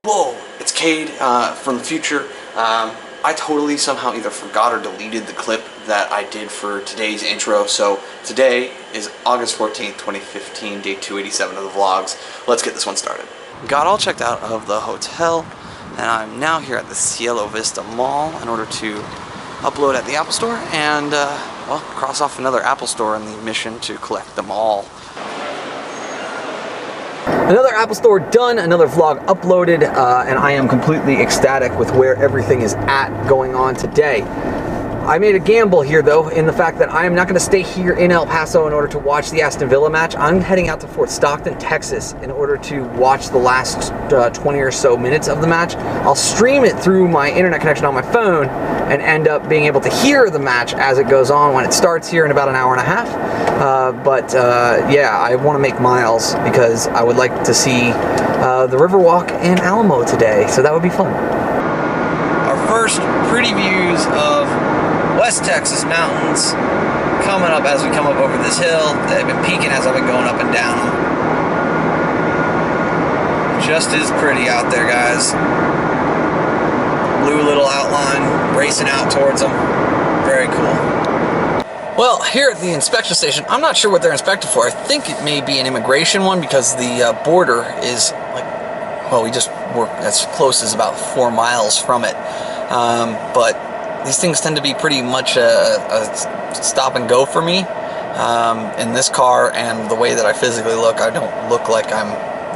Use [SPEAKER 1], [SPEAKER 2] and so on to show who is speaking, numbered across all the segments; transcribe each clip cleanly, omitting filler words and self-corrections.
[SPEAKER 1] Whoa, it's Cade from the future. I totally somehow either forgot or deleted the clip that I did for today's intro. So today is August 14th, 2015, day 287 of the vlogs. Let's get this one started. Got all checked out of the hotel, and I'm now here at the Cielo Vista Mall in order to upload at the Apple Store and, well, cross off another Apple Store in the mission to collect them all. Another Apple Store done, another vlog uploaded, and I am completely ecstatic with where everything is at going on today. I made a gamble here, though, in the fact that I am not going to stay here in El Paso in order to watch the Aston Villa match. I'm heading out to Fort Stockton, Texas, in order to watch the last 20 or so minutes of the match. I'll stream it through my internet connection on my phone and end up being able to hear the match as it goes on when it starts here in about an hour and a half. Yeah, I want to make miles because I would like to see the Riverwalk in Alamo today, so that would be fun. Our first pretty views of West Texas mountains coming up as we come up over this hill. They've been peaking as I've been going up and down. Just as pretty out there, guys. Blue little outline racing out towards them. Very cool. Well, here at the inspection station, I'm not sure what they're inspecting for. I think it may be an immigration one because the border is like, well, we just were as close as about 4 miles from it. But these things tend to be pretty much a stop and go for me. In this car and the way that I physically look, I don't look like I'm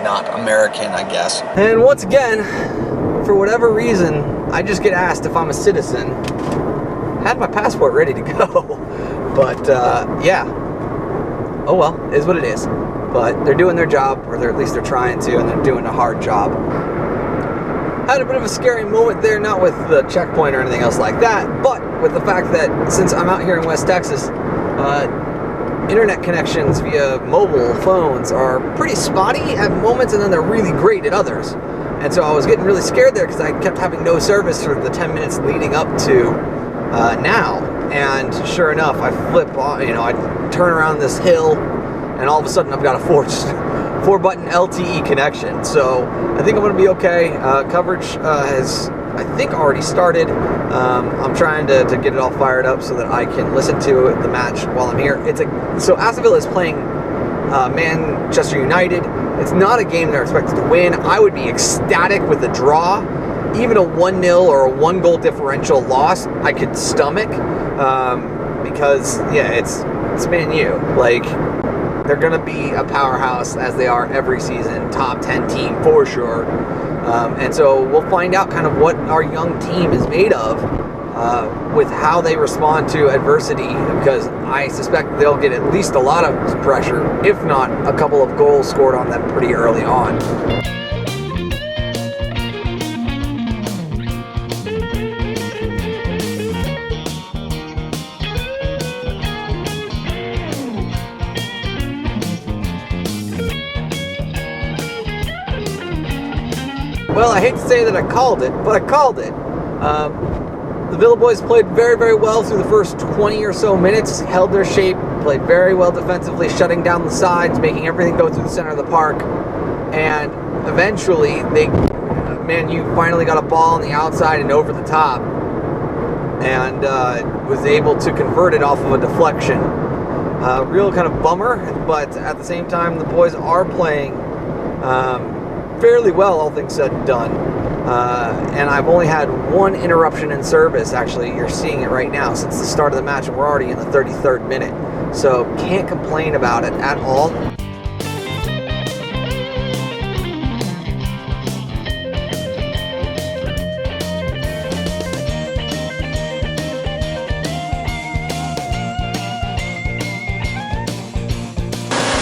[SPEAKER 1] not American, I guess. And once again, for whatever reason, I just get asked if I'm a citizen. I had my passport ready to go, but yeah. Oh well, it is what it is. But they're doing their job, or at least they're trying to, and they're doing a hard job. Had a bit of a scary moment there, not with the checkpoint or anything else like that, but with the fact that since I'm out here in West Texas, internet connections via mobile phones are pretty spotty at moments, and then they're really great at others. And so I was getting really scared there because I kept having no service for the 10 minutes leading up to now. And sure enough, I flip, I turn around this hill, and all of a sudden I've got a 4-button LTE connection. So I think I'm going to be okay. Coverage has, I think, already started. I'm trying to get it all fired up so that I can listen to the match while I'm here. So Aston Villa is playing Manchester United. It's not a game they're expected to win. I would be ecstatic with a draw. Even a 1-0 or a 1-goal differential loss, I could stomach. Because, yeah, it's Man U. Like, they're going to be a powerhouse as they are every season, top 10 team for sure. And so we'll find out kind of what our young team is made of with how they respond to adversity, because I suspect they'll get at least a lot of pressure, if not a couple of goals scored on them pretty early on. Well, I hate to say that I called it, but I called it. The Villa boys played very, very well through the first 20 or so minutes, held their shape, played very well defensively, shutting down the sides, making everything go through the center of the park. And eventually, Man U finally got a ball on the outside and over the top, and was able to convert it off of a deflection. Real kind of bummer, but at the same time, the boys are playing fairly well, all things said and done. And I've only had one interruption in service. Actually, you're seeing it right now since the start of the match, and we're already in the 33rd minute. So can't complain about it at all.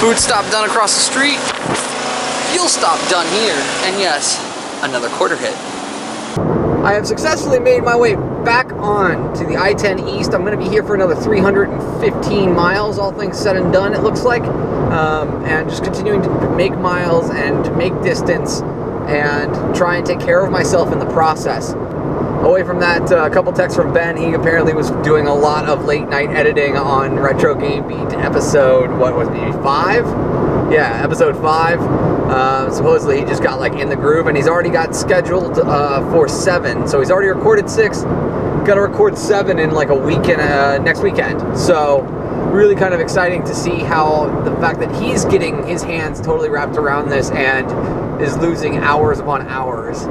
[SPEAKER 1] Food stop done across the street. Fuel stop done here, and yes, another quarter hit. I have successfully made my way back on to the I-10 East. I'm going to be here for another 315 miles, all things said and done, it looks like. And just continuing to make miles and to make distance and try and take care of myself in the process. Away from that, a couple texts from Ben. He apparently was doing a lot of late night editing on Retro Game Beat episode, what was it, 5? Yeah, episode 5.
[SPEAKER 2] Supposedly he just got like in the groove, and he's already got scheduled for 7. So he's already recorded 6. Got to record 7 in like a weekend, next weekend. So really kind of exciting to see how the fact that he's getting his hands totally wrapped around this and is losing hours upon hours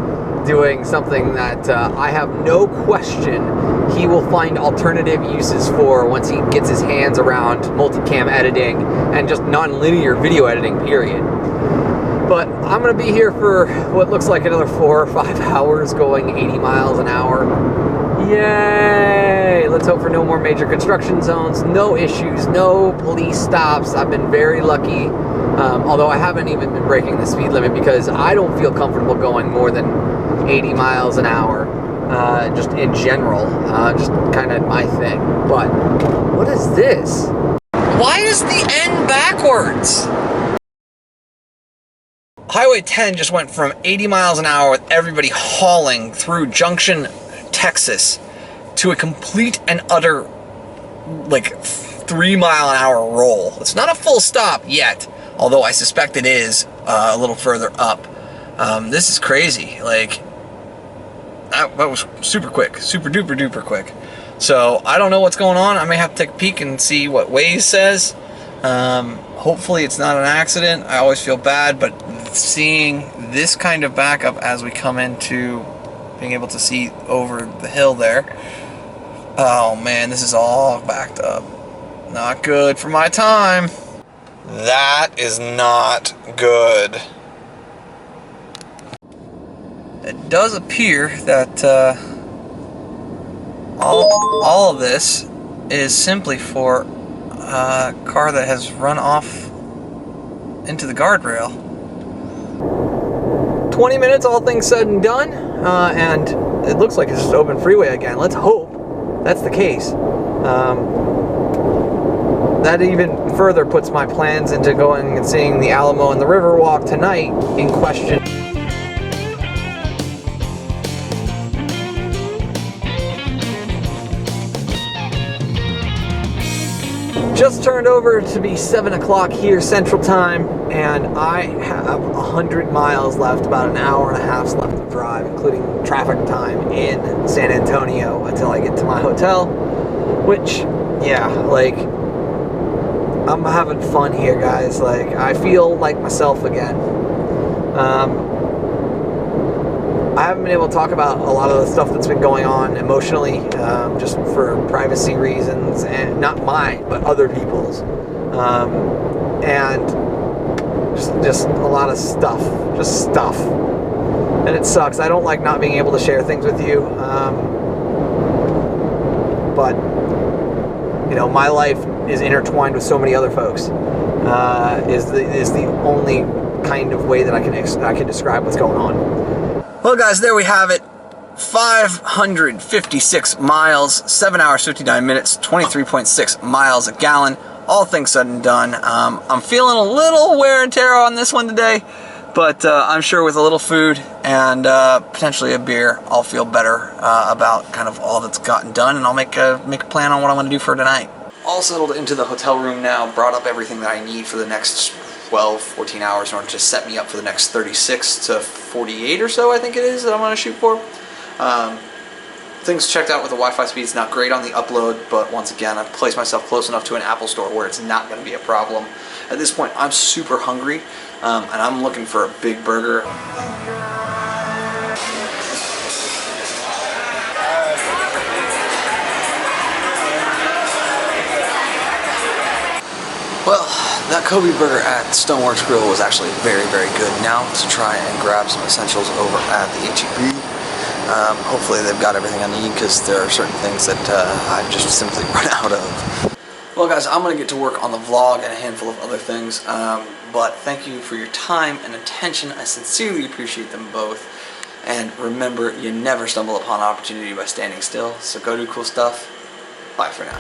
[SPEAKER 2] doing something that I have no question he will find alternative uses for once he gets his hands around multicam editing and just non-linear video editing, period. But I'm going to be here for what looks like another 4 or 5 hours going 80 miles an hour. Yay! Let's hope for no more major construction zones, no issues, no police stops. I've been very lucky, although I haven't even been breaking the speed limit because I don't feel comfortable going more than 80 miles an hour, just in general, just kind of my thing. But what is this?
[SPEAKER 1] Why is the N backwards? Highway 10 just went from 80 miles an hour with everybody hauling through Junction, Texas, to a complete and utter, like, 3 mile an hour roll. It's not a full stop yet, although I suspect it is a little further up. This is crazy. Like, that was super quick, super duper duper quick. So I don't know what's going on. I may have to take a peek and see what Waze says. Hopefully it's not an accident. I always feel bad, but seeing this kind of backup as we come into being able to see over the hill there, oh man, this is all backed up. Not good for my time. That is not good. It does appear that all of this is simply for a car that has run off into the guardrail.
[SPEAKER 2] 20 minutes, all things said and done, and it looks like it's just open freeway again. Let's hope that's the case. That even further puts my plans into going and seeing the Alamo and the Riverwalk tonight in question. Just turned over to be 7 o'clock here Central Time, and I have 100 miles left, about an hour and a half left to drive, including traffic time in San Antonio until I get to my hotel, which, yeah, like, I'm having fun here, guys. Like, I feel like myself again. I haven't been able to talk about a lot of the stuff that's been going on emotionally, just for privacy reasons, and not mine, but other people's, and just a lot of stuff, and it sucks. I don't like not being able to share things with you, but you know, my life is intertwined with so many other folks. Is the only kind of way that I can describe what's going on.
[SPEAKER 1] Well, guys, there we have it. 556 miles, 7 hours, 59 minutes, 23.6 miles a gallon. All things said and done. I'm feeling a little wear and tear on this one today, but I'm sure with a little food and potentially a beer, I'll feel better about kind of all that's gotten done, and I'll make a plan on what I'm going to do for tonight. All settled into the hotel room now, brought up everything that I need for the next 12, 14 hours in order to set me up for the next 36 to 48 or so, I think it is, that I'm going to shoot for. Things checked out with the Wi-Fi speeds, not great on the upload, but once again, I've placed myself close enough to an Apple store where it's not going to be a problem. At this point, I'm super hungry, and I'm looking for a big burger. Well, that Kobe burger at Stoneworks Grill was actually very, very good. Now to try and grab some essentials over at the H-E-B. Hopefully they've got everything I need, because there are certain things that I've just simply run out of. Well, guys, I'm going to get to work on the vlog and a handful of other things, but thank you for your time and attention. I sincerely appreciate them both. And remember, you never stumble upon opportunity by standing still, so go do cool stuff. Bye for now.